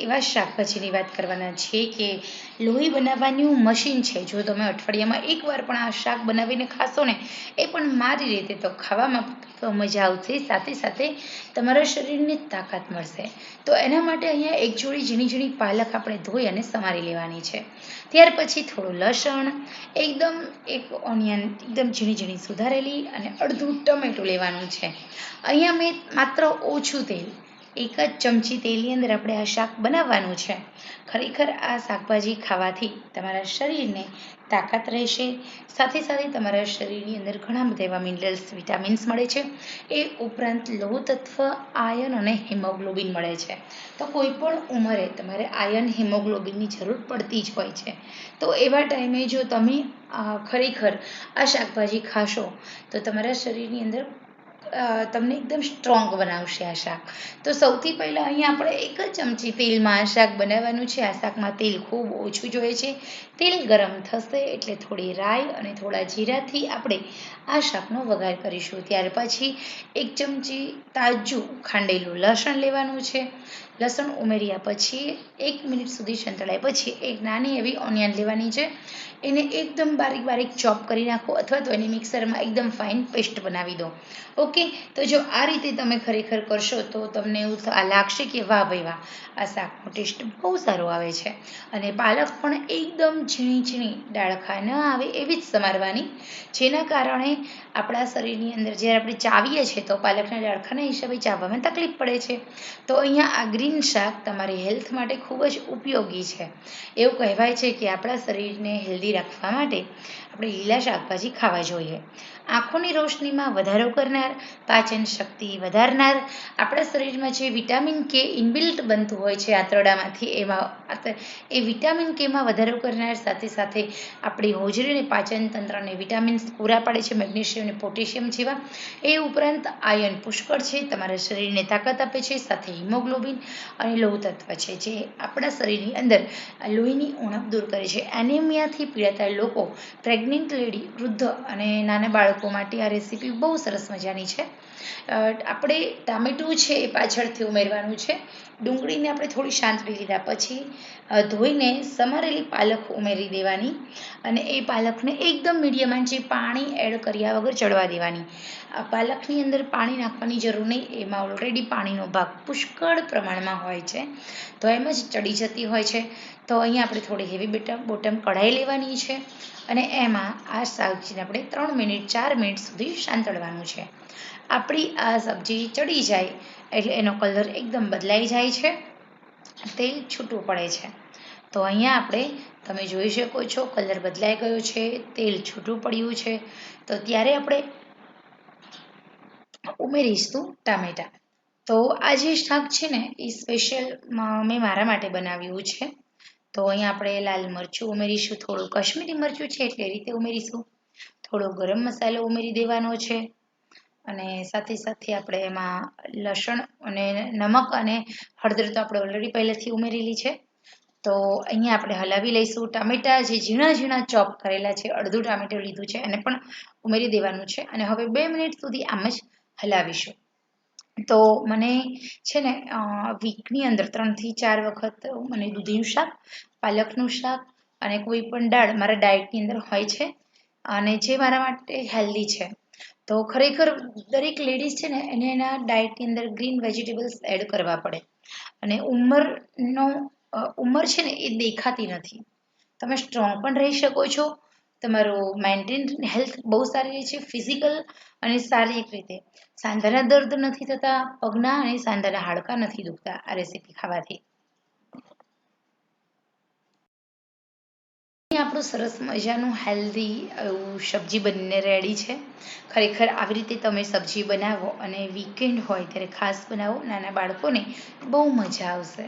એવા શાકભાજીની વાત કરવાના છે કે લોહી બનાવવાનું મશીન છે. જો તમે અઠવાડિયામાં એકવાર પણ આ શાક બનાવીને ખાશો ને, એ પણ મારી રીતે, તો ખાવામાં તો મજા આવશે, સાથે સાથે તમારા શરીરને તાકાત મળશે. તો એના માટે અહીંયા એક જોડી ઝીણી ઝીણી પાલક આપણે ધોઈ અને સમારી લેવાની છે. ત્યાર પછી થોડું લસણ, એકદમ એક ઓનિયન એકદમ ઝીણી ઝીણી સુધારેલી, અને અડધું ટમેટું લેવાનું છે. અહીંયા મેં માત્ર ઓછું તેલ, એક જ ચમચી તેલની અંદર આપણે આ શાક બનાવવાનું છે. ખરેખર આ શાકભાજી ખાવાથી તમારા શરીરને તાકાત રહેશે, સાથે સાથે તમારા શરીરની અંદર ઘણા બધા એવા મિનરલ્સ, વિટામિન્સ મળે છે. એ ઉપરાંત લોહ તત્વ, આયર્ન અને હિમોગ્લોબિન મળે છે. તો કોઈ પણ ઉંમરે તમારે આયર્ન, હિમોગ્લોબિનની જરૂર પડતી જ હોય છે. તો એવા ટાઈમે જો તમે ખરેખર આ શાકભાજી ખાશો તો તમારા શરીરની અંદર તમને એકદમ સ્ટ્રોંગ બનાવશે આ શાક. તો સૌથી પહેલાં અહીંયા આપણે એક જ ચમચી તેલમાં આ શાક બનાવવાનું છે. આ શાકમાં તેલ ખૂબ ઓછું જોઈએ છે. તેલ ગરમ થશે એટલે થોડી રાઈ અને થોડા જીરાથી આપણે આ શાકનો વઘાર કરીશું. ત્યાર પછી એક ચમચી તાજું ખાંડેલું લસણ લેવાનું છે. લસણ ઉમેર્યા પછી 1 મિનિટ સુધી સંતળાય પછી એક નાની એવી ઓનિયન લેવાની છે. એને એકદમ બારીક બારીક ચોપ કરી નાખો, અથવા તો એને મિક્સરમાં એકદમ ફાઇન પેસ્ટ બનાવી દો. ઓકે, તો જો આ રીતે તમે ખરેખર કરશો તો તમને એવું લાગશે કે વાહ ભાઈ વાહ, આ શાકનો ટેસ્ટ બહુ સારો આવે છે. અને પાલક પણ એકદમ ઝીણી ઝીણી ડાળખા ન આવે એવી જ સમારવાની, જેના કારણે આપણા શરીરની અંદર જ્યારે આપણે ચાવીએ છીએ તો પાલકના ડાળખાના હિસાબે ચાવવામાં તકલીફ પડે છે. તો અહીંયા આ ગ્રીન શાક તમારી હેલ્થ માટે ખૂબ જ ઉપયોગી છે. એવું કહેવાય છે કે આપણા શરીરને હેલ્ધી રાખવા માટે આપણે લીલા શાકભાજી ખાવા જોઈએ. આંખોની રોશનીમાં વધારો કરનાર, પાચન શક્તિ વધારનાર, આપણા શરીરમાં જે વિટામિન કે ઇનબિલ્ટ બનતું હોય છે આંતરડામાંથી, એ વિટામિન કેમાં વધારો કરનાર, સાથે સાથે આપણી હોજરી અને પાચન તંત્રને વિટામિન્સ પૂરા પાડે છે, મેગ્નેશિયમ અને પોટેશિયમ જેવા. એ ઉપરાંત આયર્ન પુષ્કળ છે, તમારા શરીરને તાકાત આપે છે, સાથે હિમોગ્લોબિન અને લોહ તત્વ છે, જે આપણા શરીરની અંદર લોહીની ઉણપ દૂર કરે છે. એનિમિયાથી પીડાતા લોકો, પ્રેગ્નન્ટ લેડી, વૃદ્ધ અને નાના બાળકો માટે આ રેસીપી બહુ સરસ મજાની છે. આપણે ટામેટું છે એ પાછળથી ઉમેરવાનું છે. ડુંગળીને આપણે થોડી શાંતળી લીધા પછી ધોઈને સમારેલી પાલક ઉમેરી દેવાની, અને એ પાલકને એકદમ મીડિયમ આંચે પાણી એડ કર્યા વગર ચડવા દેવાની. આ પાલકની અંદર પાણી નાખવાની જરૂર નહીં, એમાં ઓલરેડી પાણીનો ભાગ પુષ્કળ પ્રમાણમાં હોય છે, તો એમ જ ચડી જતી હોય છે. તો અહીંયા આપણે થોડી હેવી બોટમ કઢાઈ લેવાની છે, અને એમાં આ શાકભાજીને આપણે 3 મિનિટ 4 મિનિટ સુધી સાંતળવાનું છે. આપણી આ સબ્જી ચડી જાય એટલે એનો કલર એકદમ બદલાઈ જાય છે, તેલ છૂટું પડે છે. તો અહીંયા આપણે, તમે જોઈ શકો છો, કલર બદલાઈ ગયો છે, તેલ છૂટું પડ્યું છે. તો ત્યારે આપણે ઉમેરીશું ટામેટા. તો આ જે શાક છે ને એ સ્પેશિયલ મેં મારા માટે બનાવ્યું છે. તો અહીંયા આપણે લાલ મરચું ઉમેરીશું, થોડું કશ્મીરી મરચું છે એટલે એ રીતે ઉમેરીશું, થોડો ગરમ મસાલો ઉમેરી દેવાનો છે, અને સાથે સાથે આપણે એમાં લસણ અને નમક અને હળદર તો આપણે ઓલરેડી પહેલેથી ઉમેરેલી છે. તો અહીંયા આપણે હલાવી લઈશું. ટામેટા જે ઝીણા ઝીણા ચોપ કરેલા છે, અડધું ટામેટું લીધું છે, એને પણ ઉમેરી દેવાનું છે, અને હવે 2 મિનિટ સુધી આમ જ હલાવીશું. તો મને છે ને વીકની અંદર 3 થી 4 વખત મને દૂધીનું શાક, પાલકનું શાક અને કોઈ પણ દાળ મારા ડાયટની અંદર હોય છે, અને જે મારા માટે હેલ્ધી છે. તો ખરેખર દરેક લેડીઝ છે ને એને એના ડાયટની અંદર ગ્રીન વેજીટેબલ્સ એડ કરવા પડે. અને ઉંમર છે ને એ દેખાતી નથી. તમે સ્ટ્રોંગ પણ રહી શકો છો, તમારું મેન્ટેન હેલ્થ બહુ સારી રહે છે, ફિઝિકલ અને શારીરિક રીતે. સાંધાના દર્દ નથી થતા, પગના અને સાંધાના હાડકાં નથી દુખતા આ રેસીપી ખાવાથી. આપણું સરસ મજાનું હેલ્ધી એવું સબ્જી બનીને રેડી છે. ખરેખર આવી રીતે તમે સબ્જી બનાવો, અને વીકેન્ડ હોય ત્યારે ખાસ બનાવો, નાના બાળકોને બહુ મજા આવશે.